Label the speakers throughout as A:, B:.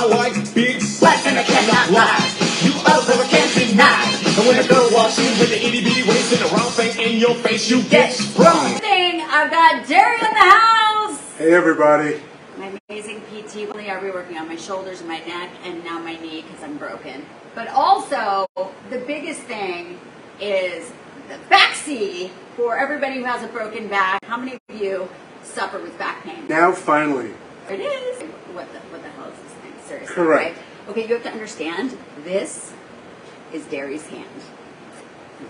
A: I like big butts and I cannot lie. You other can't deny. And when a girl walks in with the itty bitty waist and the round thing in your face, you get sprung.
B: I've got Darrie in the house.
C: Hey everybody.
B: My amazing PT. Really, I'll be working on my shoulders and my neck and now my knee because I'm broken. But also, the biggest thing is the Baxsi for everybody who has a broken back. How many of you suffer with back pain?
C: Now finally.
B: It is. What the hell is this thing? Seriously.
C: Correct.
B: Right? Okay, you have to understand, this is Darrie's hand.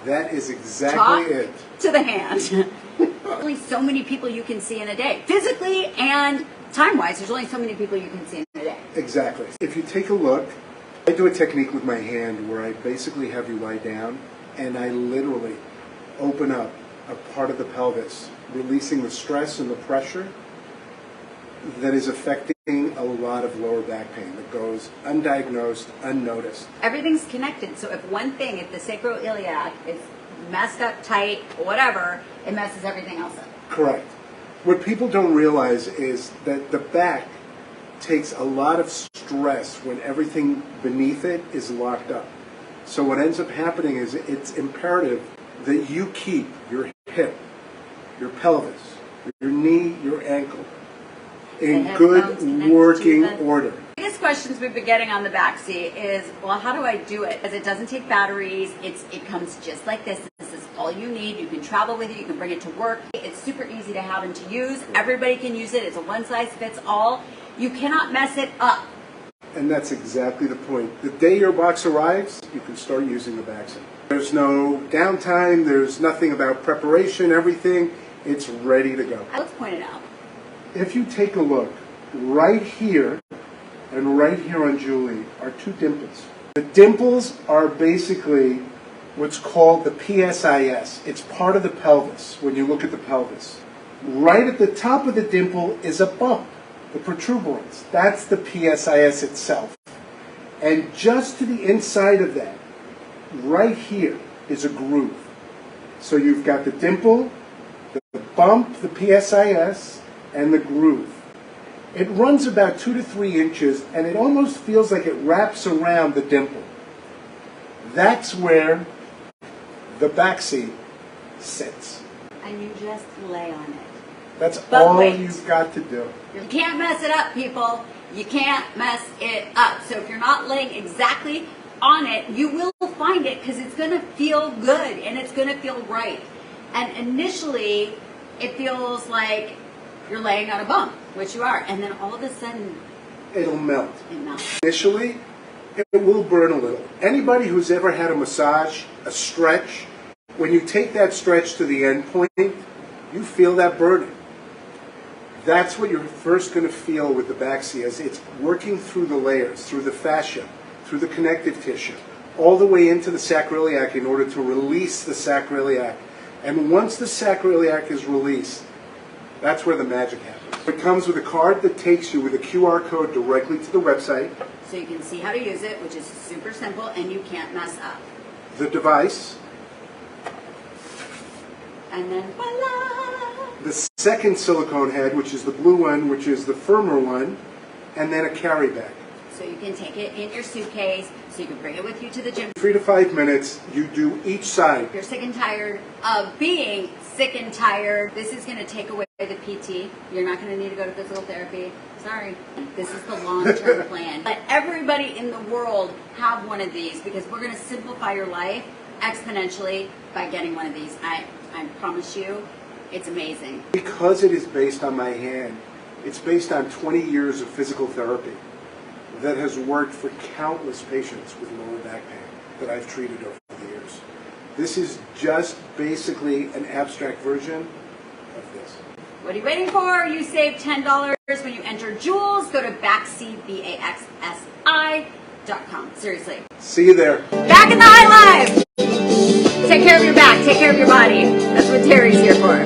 C: That is exactly
B: Talk
C: it.
B: To the hand. Only so many people you can see in a day. Physically and time-wise, there's only so many people you can see in a day.
C: Exactly. If you take a look, I do a technique with my hand where I basically have you lie down and I literally open up a part of the pelvis, releasing the stress and the pressure that is affecting a lot of lower back pain that goes undiagnosed, unnoticed.
B: Everything's connected, so if one thing, if the sacroiliac is messed up tight, whatever, it messes everything else up.
C: Correct. What people don't realize is that the back takes a lot of stress when everything beneath it is locked up. So what ends up happening is it's imperative that you keep your hip, your pelvis, your knee, your ankle in good working order.
B: The biggest questions we've been getting on the Baxsi is, well, how do I do it? Because it doesn't take batteries. It comes just like this. This is all you need. You can travel with it. You can bring it to work. It's super easy to have and to use. Everybody can use it. It's a one-size-fits-all. You cannot mess it up.
C: And that's exactly the point. The day your box arrives, you can start using the Baxsi. There's no downtime. There's nothing about preparation, everything. It's ready to go.
B: Let's point it out.
C: If you take a look, right here and right here on Julie are two dimples. The dimples are basically what's called the PSIS. It's part of the pelvis when you look at the pelvis. Right at the top of the dimple is a bump, the protuberance. That's the PSIS itself. And just to the inside of that, right here, is a groove. So you've got the dimple, the bump, the PSIS, and the groove. It runs about 2 to 3 inches, and it almost feels like it wraps around the dimple. That's where the Baxsi sits.
B: And you just lay on it.
C: That's
B: But
C: all
B: wait.
C: you've got to do.
B: You can't mess it up, people. You can't mess it up. So if you're not laying exactly on it, you will find it because it's going to feel good and it's going to feel right. And initially, it feels like you're laying on a bump, which you are. And then all of a sudden,
C: It'll melt.
B: it melts.
C: Initially, it will burn a little. Anybody who's ever had a massage, a stretch, when you take that stretch to the end point, you feel that burning. That's what you're first going to feel with the Baxsi as it's working through the layers, through the fascia, through the connective tissue, all the way into the sacroiliac in order to release the sacroiliac. And once the sacroiliac is released, that's where the magic happens. It comes with a card that takes you with a QR code directly to the website.
B: So you can see how to use it, which is super simple, and you can't mess up.
C: The device.
B: And then voila!
C: The second silicone head, which is the blue one, which is the firmer one, and then a carry bag.
B: So you can take it in your suitcase, so you can bring it with you to the gym.
C: 3 to 5 minutes, you do each side.
B: If you're sick and tired of being sick and tired, this is going to take away the PT. You're not going to need to go to physical therapy. Sorry. This is the long-term plan. Let everybody in the world have one of these because we're going to simplify your life exponentially by getting one of these. I promise you, it's amazing.
C: Because it is based on my hand, it's based on 20 years of physical therapy that has worked for countless patients with lower back pain that I've treated over the years. This is just basically an abstract version of this.
B: What are you waiting for? You save $10 when you enter Jules. Go to Baxsi, BAXSI.com. Seriously.
C: See you there.
B: Back in the high life! Take care of your back. Take care of your body. That's what Darrie's here for.